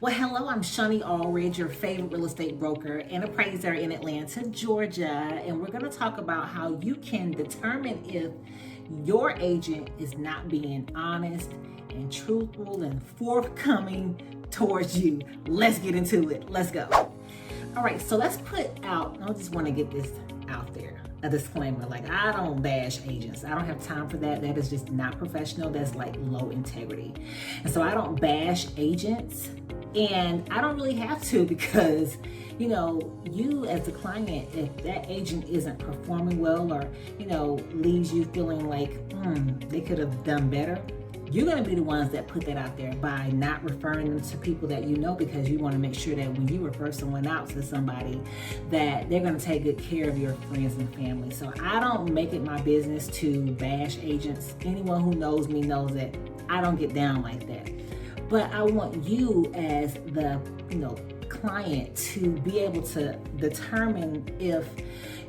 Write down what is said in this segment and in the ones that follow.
Well, hello, I'm Shonnie Alridge, your favorite real estate broker and appraiser in Atlanta, Georgia. And we're going to talk about how you can determine if your agent is not being honest and truthful and forthcoming towards you. Let's get into it. Let's go. All right, so let's put out, I just want to get this out there, a disclaimer. Like, I don't bash agents. I don't have time for that. That is just not professional. That's like low integrity. And so I don't bash agents. And I don't really have to because, you as a client, if that agent isn't performing well or, leaves you feeling like they could have done better, you're going to be the ones that put that out there by not referring them to people that you know, because you want to make sure that when you refer someone out to somebody that they're going to take good care of your friends and family. So I don't make it my business to bash agents. Anyone who knows me knows that I don't get down like that. But I want you as the, client to be able to determine if,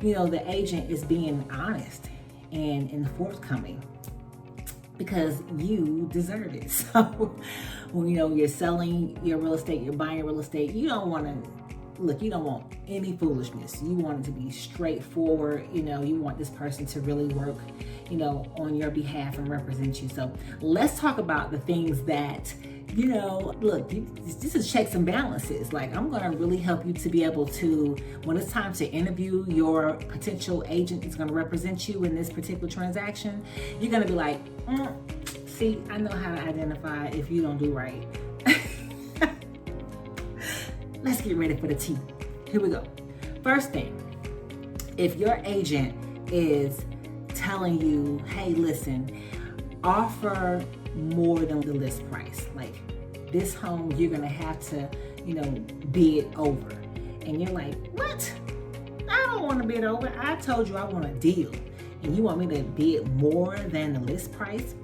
the agent is being honest and forthcoming, because you deserve it. So when, you're selling your real estate, you're buying real estate, you don't want any foolishness. You want it to be straightforward. You want this person to really work, on your behalf and represent you. So let's talk about the things that, this is checks and balances. Like, I'm going to really help you to be able to, when it's time to interview your potential agent that's going to represent you in this particular transaction, you're going to be like, see, I know how to identify if you don't do right. Let's get ready for the tea. Here we go. First thing, if your agent is telling you, hey, listen, offer more than the list price. Like, this home, you're going to have to, bid over. And you're like, what? I don't want to bid over. I told you I want a deal. And you want me to bid more than the list price?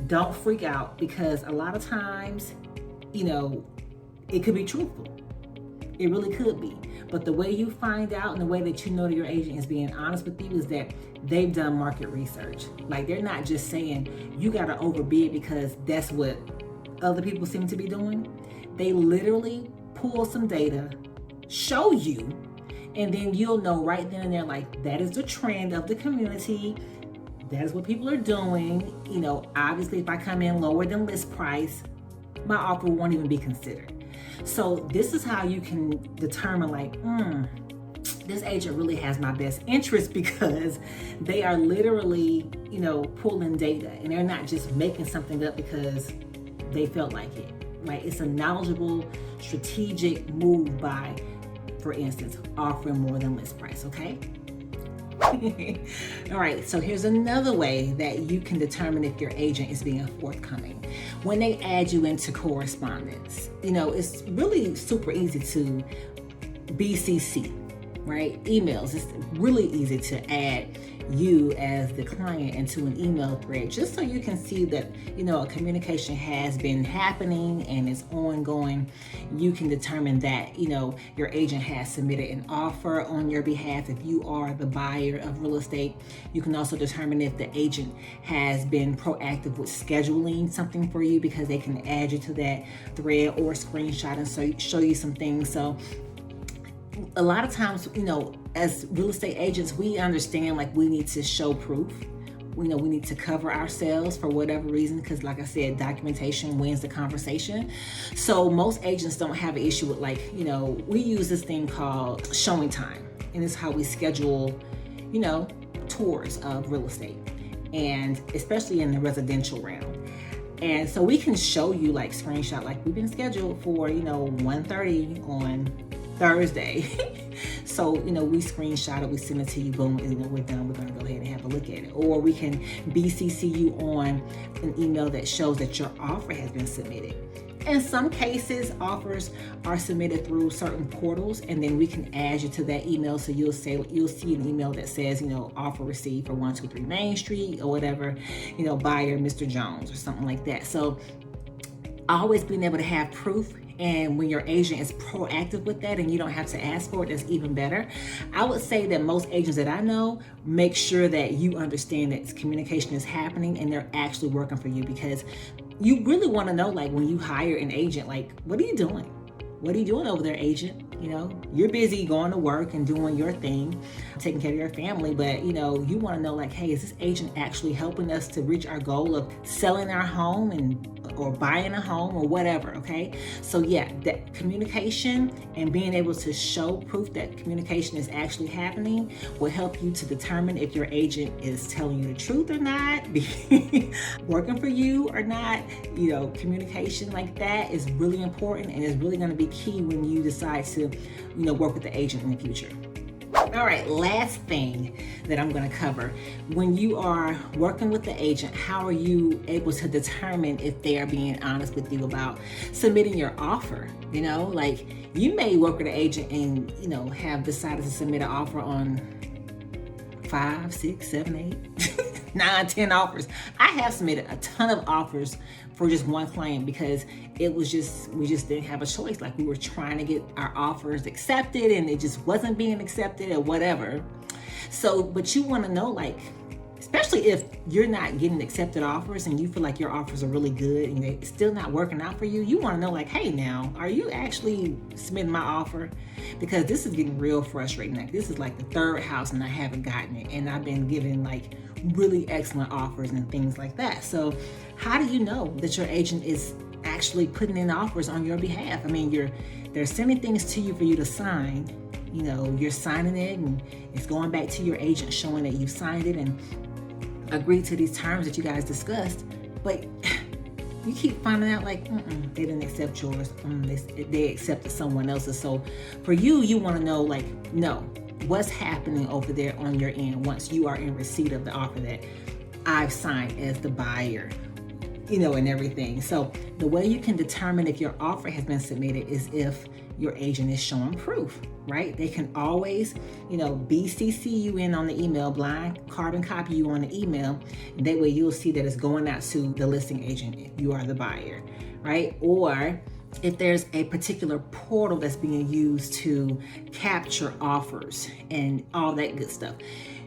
Don't freak out, because a lot of times, it could be truthful. It really could be. But the way you find out and the way that you know that your agent is being honest with you is that they've done market research. Like, they're not just saying you got to overbid because that's what other people seem to be doing. They literally pull some data, show you, and then you'll know right then and there, like, that is the trend of the community. That is what people are doing. Obviously, if I come in lower than list price, my offer won't even be considered. So this is how you can determine, like, this agent really has my best interest, because they are literally, pulling data, and they're not just making something up because they felt like it. Like, it's a knowledgeable, strategic move by, for instance, offering more than list price, okay? All right, so here's another way that you can determine if your agent is being forthcoming. When they add you into correspondence, it's really super easy to BCC, right? Emails, it's really easy to add you as the client into an email thread, just so you can see that, a communication has been happening and it's ongoing. You can determine that, your agent has submitted an offer on your behalf if you are the buyer of real estate. You can also determine if the agent has been proactive with scheduling something for you, because they can add you to that thread or screenshot and show you some things. So a lot of times, as real estate agents, we understand, like, we need to show proof. We need to cover ourselves for whatever reason, because, like I said, documentation wins the conversation. So most agents don't have an issue with, like, we use this thing called showing time, and it's how we schedule, tours of real estate, and especially in the residential realm. And so we can show you, like, screenshot, like, we've been scheduled for, 1:30 on Thursday. So, we screenshot it, we send it to you, boom, we're done. We're going to go ahead and have a look at it. Or we can BCC you on an email that shows that your offer has been submitted. In some cases, offers are submitted through certain portals, and then we can add you to that email. So you'll see an email that says, offer received for 123 Main Street, or whatever, buyer Mr. Jones, or something like that. So always being able to have proof. And when your agent is proactive with that and you don't have to ask for it, that's even better. I would say that most agents that I know make sure that you understand that communication is happening and they're actually working for you, because you really want to know, like, when you hire an agent, like, what are you doing? What are you doing over there, agent? You know, you're busy going to work and doing your thing, taking care of your family, but you know, you want to know, like, hey, is this agent actually helping us to reach our goal of selling our home or buying a home or whatever? Okay, so yeah, that communication and being able to show proof that communication is actually happening will help you to determine if your agent is telling you the truth or not, working for you or not. You know, communication like that is really important and is really going to be key when you decide to, you know, work with the agent in the future. All right, last thing that I'm going to cover. When you are working with the agent, how are you able to determine if they are being honest with you about submitting your offer? You know, like, you may work with an agent and, you know, have decided to submit an offer on 5, 6, 7, 8, 9, 10 offers. I have submitted a ton of offers for just one client because we just didn't have a choice. Like, we were trying to get our offers accepted and it just wasn't being accepted or whatever. So, but you want to know, like, especially if you're not getting accepted offers and you feel like your offers are really good and it's still not working out for you, you want to know, like, hey, now, are you actually submitting my offer? Because this is getting real frustrating. Like, this is like the third house and I haven't gotten it, and I've been given like really excellent offers and things like that. So how do you know that your agent is actually putting in offers on your behalf? I mean, they're sending things to you for you to sign. You know, you're signing it and it's going back to your agent showing that you signed it and agreed to these terms that you guys discussed, but you keep finding out, like, they didn't accept yours. They accepted someone else's. So for you, you want to know, like, no, what's happening over there on your end once you are in receipt of the offer that I've signed as the buyer, you know, and everything. So the way you can determine if your offer has been submitted is if your agent is showing proof, right? They can always, you know, BCC you in on the email, blind carbon copy you on the email, and that way you'll see that it's going out to the listing agent if you are the buyer, right? Or if there's a particular portal that's being used to capture offers and all that good stuff,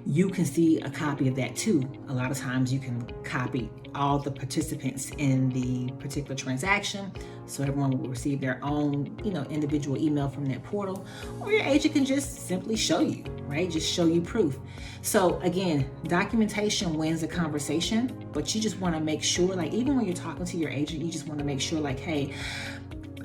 you can see a copy of that too. A lot of times you can copy all the participants in the particular transaction, so everyone will receive their own, you know, individual email from that portal, or your agent can just simply show you, right? Just show you proof. So again, documentation wins the conversation, but you just want to make sure, like, even when you're talking to your agent, you just want to make sure, like, hey,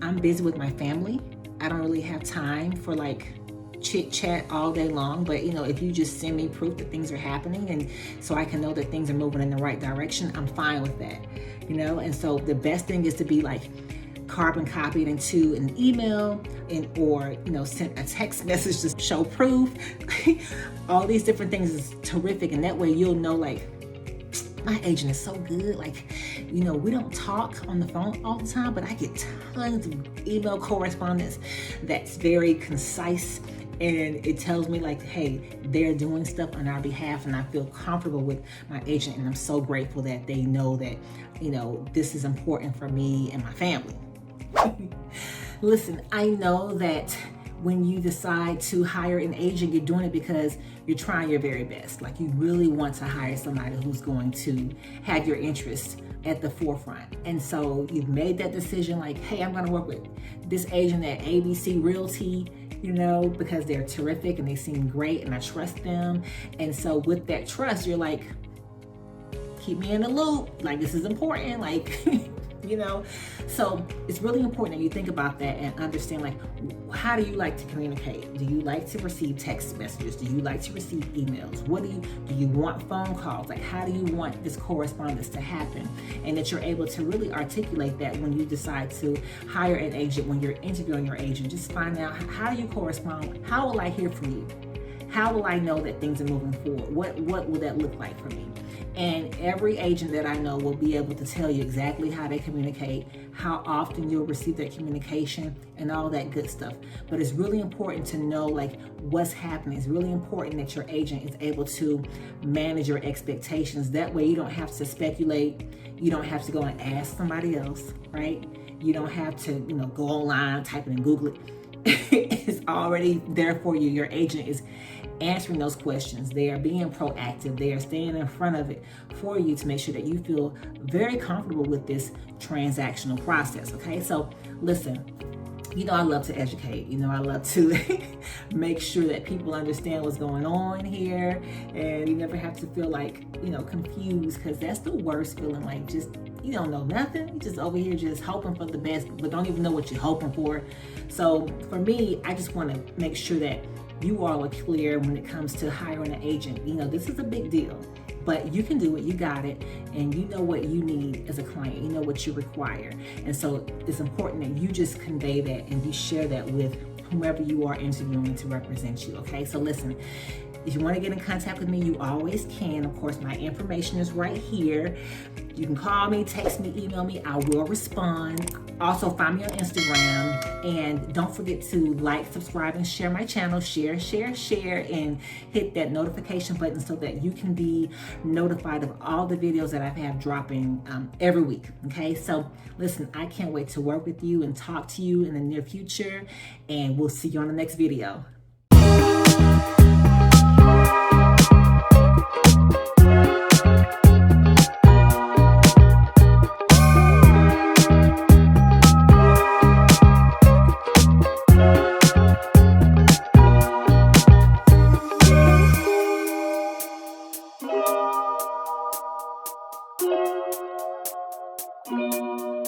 I'm busy with my family. I don't really have time for like chit chat all day long, but you know, if you just send me proof that things are happening and so I can know that things are moving in the right direction, I'm fine with that, you know? And so the best thing is to be like carbon copied into an email or, you know, sent a text message to show proof. All these different things is terrific. And that way you'll know, like, my agent is so good. Like, you know, we don't talk on the phone all the time, but I get tons of email correspondence that's very concise, and it tells me, like, hey, they're doing stuff on our behalf, and I feel comfortable with my agent, and I'm so grateful that they know that, you know, this is important for me and my family. Listen, I know that when you decide to hire an agent, you're doing it because you're trying your very best. Like, you really want to hire somebody who's going to have your interests at the forefront. And so you've made that decision, like, hey, I'm going to work with this agent at ABC Realty, you know, because they're terrific and they seem great and I trust them. And so with that trust, you're like, keep me in the loop. Like, this is important. Like, you know, so it's really important that you think about that and understand, like, how do you like to communicate? Do you like to receive text messages? Do you like to receive emails? Do you want phone calls? Like, how do you want this correspondence to happen? And that you're able to really articulate that when you decide to hire an agent, when you're interviewing your agent. Just find out, how do you correspond? How will I hear from you? How will I know that things are moving forward? What will that look like for me? And every agent that I know will be able to tell you exactly how they communicate, how often you'll receive that communication, and all that good stuff. But it's really important to know, like, what's happening. It's really important that your agent is able to manage your expectations. That way you don't have to speculate. You don't have to go and ask somebody else, right? You don't have to, you know, go online, type it in Google it. is already there for you. Your agent is answering those questions. They are being proactive. They are staying in front of it for you to make sure that you feel very comfortable with this transactional process. Okay, so listen, you know, I love to educate. You know, I love to make sure that people understand what's going on here, and you never have to feel like, you know, confused, because that's the worst feeling. Like, just, you don't know nothing. You just over here just hoping for the best, but don't even know what you're hoping for. So for me, I just want to make sure that you all are clear when it comes to hiring an agent. You know, this is a big deal, but you can do it. You got it. And you know what you need as a client. You know what you require. And so it's important that you just convey that and you share that with whomever you are interviewing to represent you. Okay, so listen, if you want to get in contact with me, you always can. Of course, my information is right here. You can call me, text me, email me. I will respond. Also, find me on Instagram. And don't forget to like, subscribe, and share my channel. Share, and hit that notification button so that you can be notified of all the videos that I have dropping every week. Okay, so listen, I can't wait to work with you and talk to you in the near future. And we'll see you on the next video.